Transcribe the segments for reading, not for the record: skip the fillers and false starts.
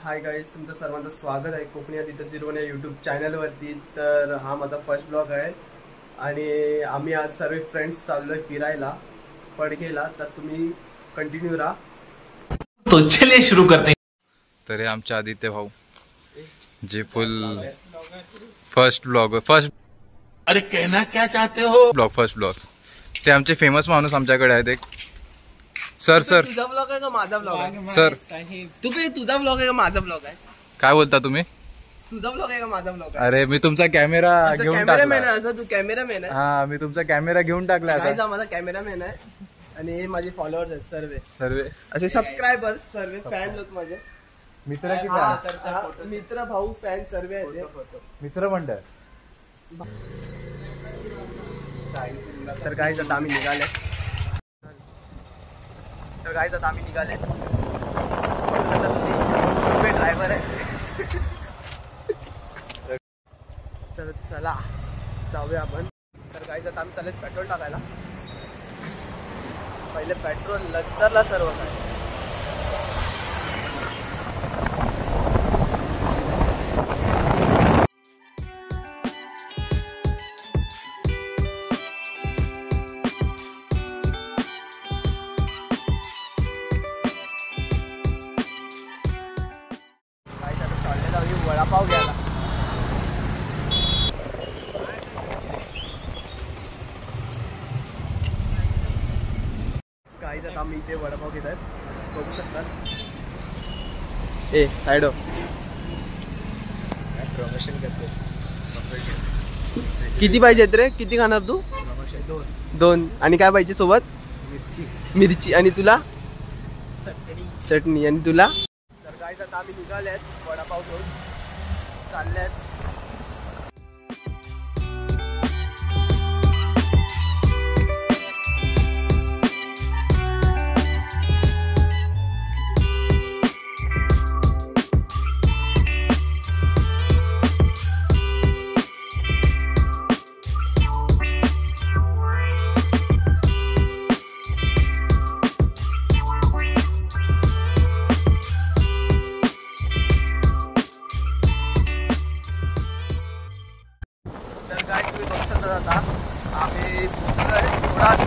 Hi guys, तुमचं सर्वांचं स्वागत आहे कोकणी आदित्य जिरवण या यूट्यूब चॅनलवरती। तर हा माझा फर्स्ट ब्लॉग आहे आणि आम्ही आज सर्व फ्रेंड्स चाललोय फिरायला पडकेला। तर तुम्ही कंटिन्यू राहा। तो चलिए शुरू करते हैं। तर हे आमचे आदित्य भाऊ जे फुल फर्स्ट ब्लॉग अरे कहना क्या चाहते हो? फर्स्ट ब्लॉग ते आमचे फेमस माणूस आमच्याकडे आहेत। एक सर तुझा ब्लॉग आहे का माझा ब्लॉग आहे? सर तुझा ब्लॉग आहे का माझा ब्लॉग आहे? काय बोलता तुम्ही? तुझा ब्लॉग आहे का माझा ब्लॉग आहे? अरे मी तुमचा कॅमेरा घेऊन कॅमेरामॅन टाकला। आहे असं? तू कॅमेरामॅन आहे? हा, मी तुमचा कॅमेरा घेऊन टाकला गाईज, आता। हा माझा कॅमेरामॅन आहे आणि हे माझे फॉलोअर्स आहेत सर्व सर्व असे सबस्क्रायबर्स, सर्व फॅन लोक माझे मित्र की मित्र भाऊ फॅन सर्व आहेत मित्र मंडळ। तर गाईज आता आम्ही निघाले ड्रायव्हर आहे। तर चला जाऊया आपण। तर गाईज आता आम्ही चालेल पेट्रोल टाकायला। पहिले पेट्रोल नंतरला सर्व काय। वडापाव घ्यायला गाईज आता आम्ही इथे वडापाव घेत आहेत, बघू शकतात। ए साइडो प्रमोशन करते। किती पाहिजेत रे? किती खाणार तू? दोन आणि काय पाहिजे सोबत? मिरची आणि तुला चटणी आणि तुला? तर गाईज आता आम्ही निघाले आहेत वडापाव घेऊन चालले आहेत।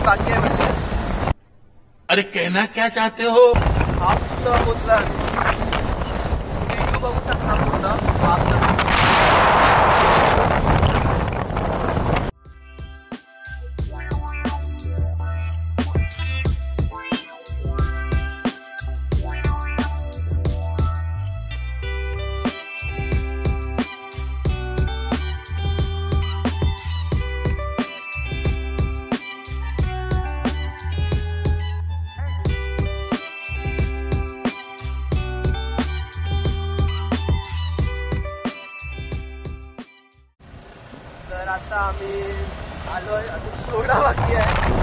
बाकी आहे म्हणजे। अरे कहना क्या चाहते हो? हाफ तर पोचला, बघू शकता पूर्ण हाफ। तर आता आम्ही आलोय, अजून थोडा बाकी आहे।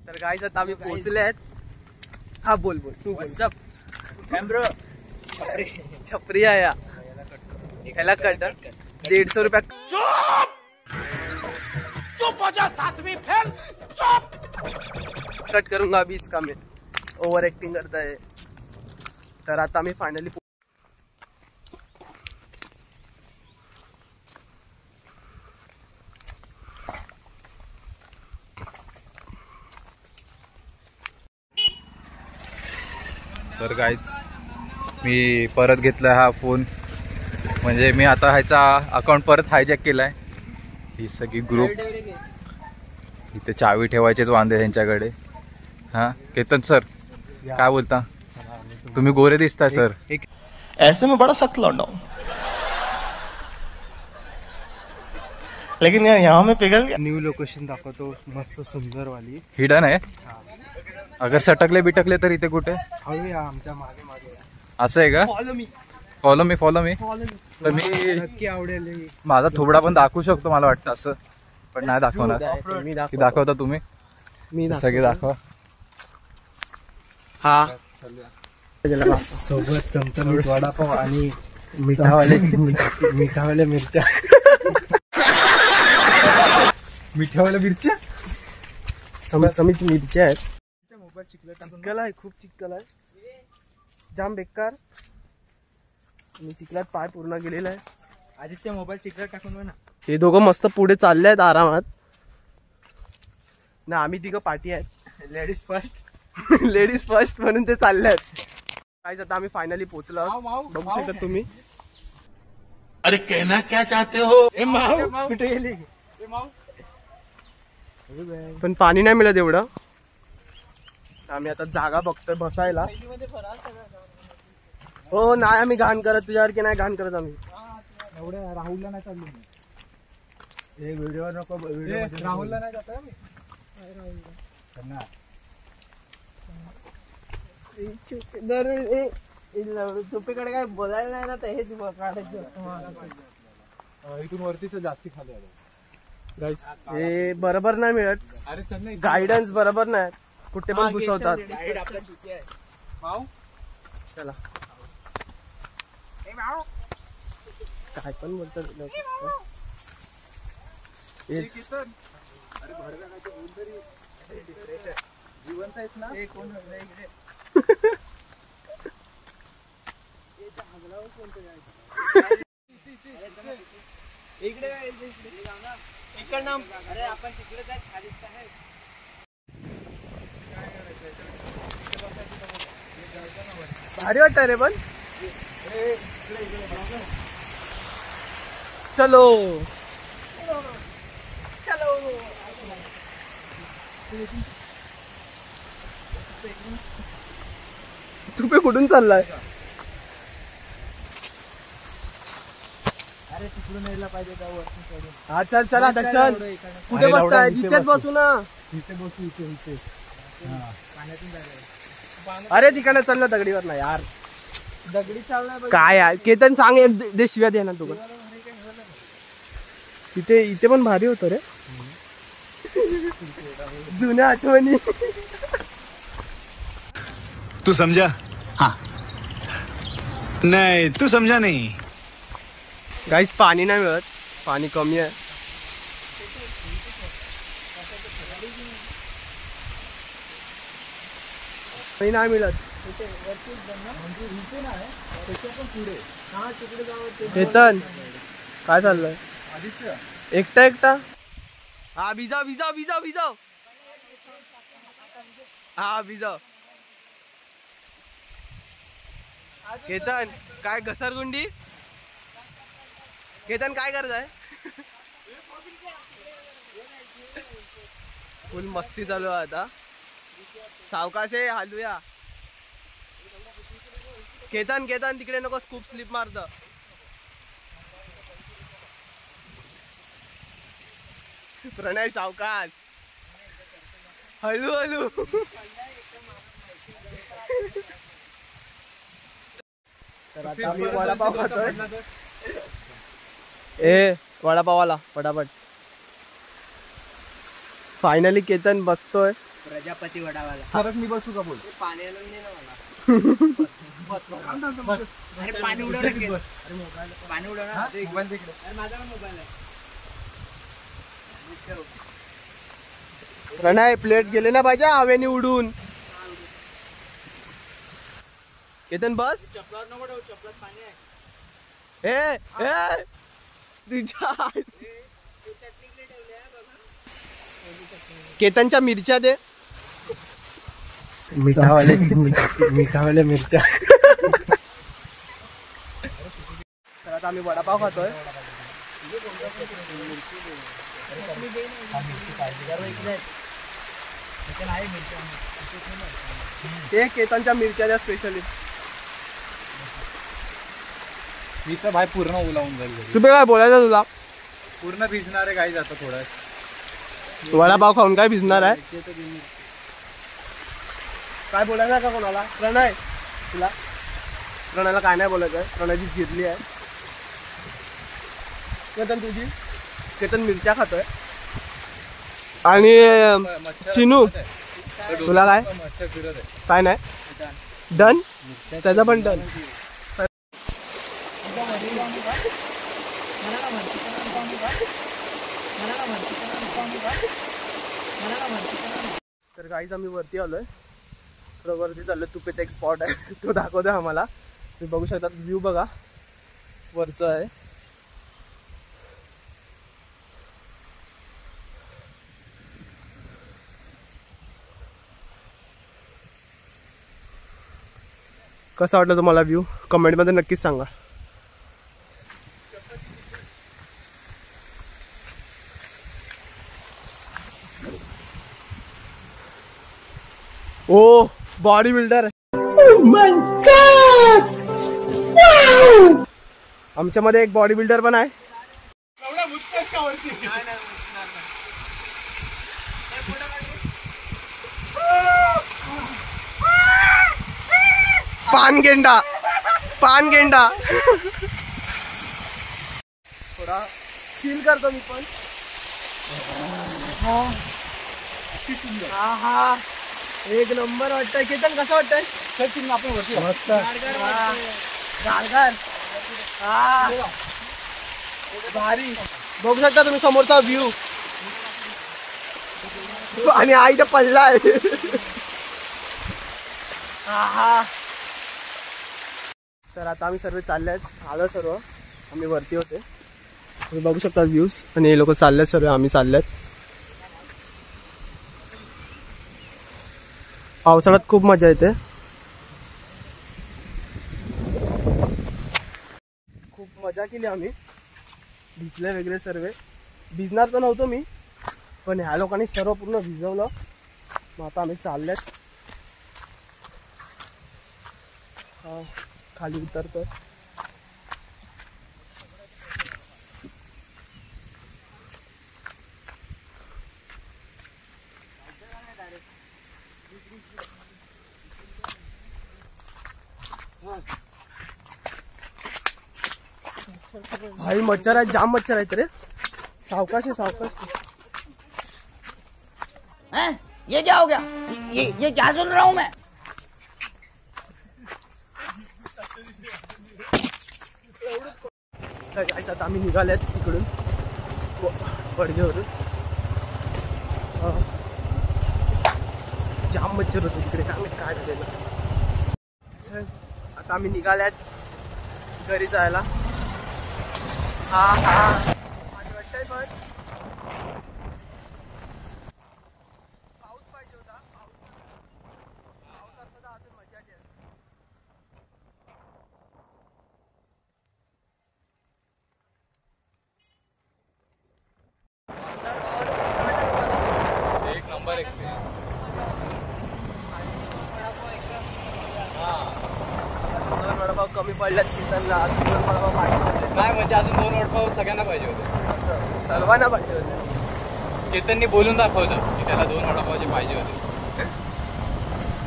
तर गाईज आता आम्ही पोहोचले आहेत। हा बोल तू ब्रो। छपरी आहे याला कट 150 रुपया। चुप हो जा सातवीं फेल, चुप। कट करूंगा अभी इसका मैं, ओवर एक्टिंग करता है। तर आता आम्ही फायनली तर गाईज मी परत घेतला हा फोन, म्हणजे मी आता ह्याचा अकाउंट परत हायजॅक केलाय। ही सगळी ग्रुप इथे चावी ठेवायचेच वांदे त्यांच्याकडे। हा केतन सर काय बोलता? तुम्ही गोरे दिसताय सर। ऐसे में बड़ा सख्त लौंडा हूं। लेकिन यार यहाँ में पिघल गया। न्यू लोकेशन दाखवतो मस्त सुंदर वाली. हिडन आहे. अगर सटकले बिटकले तर इथे कुठे हळूया आमच्या मागे मागे. असं आहे का? फॉलो मी तर मी नक्की आवडेल. माझा थोबडा पण दाखवू शकतो मला वाटतं असं, पण नाही दाखवणार. की दाखवता तुम्ही? मी सगळे दाखवा. हा सोबत चमचमीत वडापाव आणि मिठावाल्या मिरच्या. मिठावाल्या मिरच्या, चमचमीत मिरच्या आहेत. चिखल आहे, खूप चिखल आहे, जाम बेकार. मी चिखलात पाय पूर्ण गेलेला आहे. आदित्य मोबाईल चिखलात टाकून ना. हे दोघं मस्त पुढे चालले आहेत आरामात ना. आम्ही तिघं पाठी आहेत. Ladies first. लेडीज फर्स्ट म्हणून ते चालले आहेत. काय आता आम्ही फायनली पोहोचलो. बघू शकता तुम्ही. अरे कहना क्या चाहते हो? कुठे गेली? पण पाणी नाही मिळत एवढं. आम्ही आता जागा बघतोय बसायला. हो नाही आम्ही घाण करत, तुझ्यासारखी नाही घाण करत आम्ही. एवढ्या राहुलला नाही चाललो मी. व्हिडिओ नको. राहुलला नाही जात मी. तुपेकडे काय बोलायला नाही ना, तर हेच काढायचं. इथून वरतीच जास्ती खाली आलं. गाईस हे बरोबर नाही मिळत. अरे चल नाही. गायडन्स बरोबर नाही, कुठे पण घुसवतात. चला काय पण बोलतात. जिवंत आहेस ना? अरे आपण तिकडे जाय खाली आहे. भारी वाटत रे पण. चलो तुपे कुठून चाललाय? अरे तिकडून यायला पाहिजे का वरती चढून? हा चल चला आता चल. कुठे बसताय? तिथेच बसू ना. इथे बसू. इथे पाण्यातून जायला. अरे तिकडे चल ना, दगडीवर ना यार. दगडी चालणार काय यार केतन सांग, एक दे शिव्या दे ना तू. तिथे इथे पण भारी होतं रे. जुन्या आठवणी. तू समझा? हाँ. नहीं तू समझा नहीं. गाईस पाणी नाही मिळत, पाणी कमी आहे. नाही मिळत. केतन काय चाललंय? एकटा हा भिजाव. हा भिजाव. केतन काय घसरगुंडी? केतन काय करताय? फुल मस्ती चालू आहे आता. सावकाश आहे, हालूया. केतन तिकडे नको, स्कूप स्लिप मारत. प्रणय सावकाश, हळू. तर आता आम्ही वडापाव खातोय. वडापावाला पटापट. फायनली केतन बसतोय. प्रजापती वडावाला. खरंच मी बसू का बोल? पाणी आणून दे ना मला. अरे पाणी उडव. पाणी उडव ना. मोबाईल दे इकडे. अरे माझा मोबाईल आहे. प्रणय प्लेट गेले ना पाहिजे हवेने उडून. केतन बस. चपलात नको ठेवू, चपलात पाणी आहे. तुझ्या केतनच्या मिरच्या दे. मिठावाल्या मिरच्या. तर आता आम्ही वडापाव खातोय. ते केतनच्या मिरच्या द्या स्पेशली. मी तर भाई पूर्ण ओलावून जाईल. तुम्ही काय बोलायचं तुला? पूर्ण भिजणार आहे गाईज आता थोडं. वडापाव खाऊन काय भिजणार आहे? काय बोलायचं का कोणाला? प्रणय तुला प्रणयला काय नाही बोलायचं आहे. प्रणयची जिरली आहे. केतन तुझी केतन मिरच्या खातोय. आणि चिनू तुला काय काय नाही डन त्याचा पण डन. तर गाईज आम्ही वरती आलोय. थोडं वरती चाललोय. तुपेचा एक स्पॉट आहे तो दाखवतोय आम्हाला. तुम्ही बघू शकता व्ह्यू बघा वरचं आहे. कसा वाटलं तुम्हाला व्ह्यू कमेंटमध्ये नक्कीच सांगा. ओ बॉडी बिल्डर. आमच्यामध्ये एक बॉडी बिल्डर पण आहे. पानगेंडा पानगेंडा. थोडा फील करतो मी पण. हा हा एक नंबर वाटतंय. केतन कसं वाटतंय? आपण वरती मस्त गारगार. हा भारी. बघू शकता तुम्ही समोरचा व्ह्यू. आणि आई तर पडलाय. हा तर आता आम्ही सर्व चालले आहेत. आलो सर्व आम्ही वरती होते. तुम्ही बघू शकता व्ह्यूज. आणि हे लोक चालले सर्व आम्ही चाललेत. पावसाळ्यात खूप मजा येते. खूप मजा केली आम्ही. भिजले वगैरे सर्व. भिजणार तर नव्हतो मी पण ह्या लोकांनी सर्व पूर्ण भिजवलं. मग आता आम्ही चाललेत. खाली उतरतोय. भाई मच्छर आहे. जाम मच्छर आहेत रे. सावकाश आहे सावकाश. ये क्या हो गया? ये क्या सुन रहा हूँ मैं? आता आम्ही निघाल्यात तिकडून पडगेवरून. जाम मच्छर होतो तिकडे. काय झालेलं. आता आम्ही निघाल्यात घरी जायला. हा हा वाटतंय पण पाऊस पाहिजे होता. पाऊस असता तर अजून मजा येईल. एक नंबर एक्सपिरियन्स. वडापाव कमी पडल्यात किचनला. अजून दोन वडापाव पाहिजे होते. काय म्हणजे अजून 2 वडापाव सगळ्यांना पाहिजे होते. असं सर्वांना पाहिजे होते. केतननी बोलून दाखवलं की त्याला 2 वडापावचे पाहिजे होते.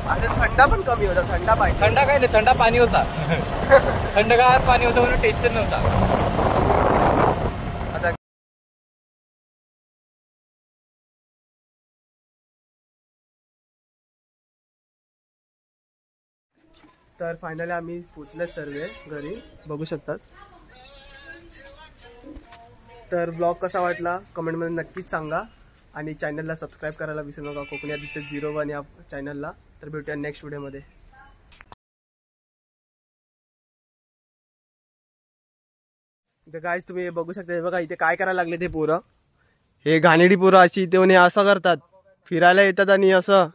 अजून थंडा पण कमी होता. थंडा पाहिजे. थंडा काय नाही. थंडा पाणी होता. थंडगार पाणी होतं म्हणून टेन्शन नव्हता. आता तर फायनली आम्ही पोचले सर्व घरी. बघू शकतात. तर ब्लॉग कसा वाटला कमेंटमध्ये नक्कीच सांगा. आणि चॅनलला सबस्क्राईब करायला विसरू नका. कोकणी आदित्य 01 या चॅनलला. तर भेटूया नेक्स्ट व्हिडिओमध्ये. इथे गाईज तुम्ही बघू शकता. बघा इथे काय करायला लागले ते पोरं. हे घाणेडी पोरं अशी इथे असं करतात. फिरायला येतात आणि असं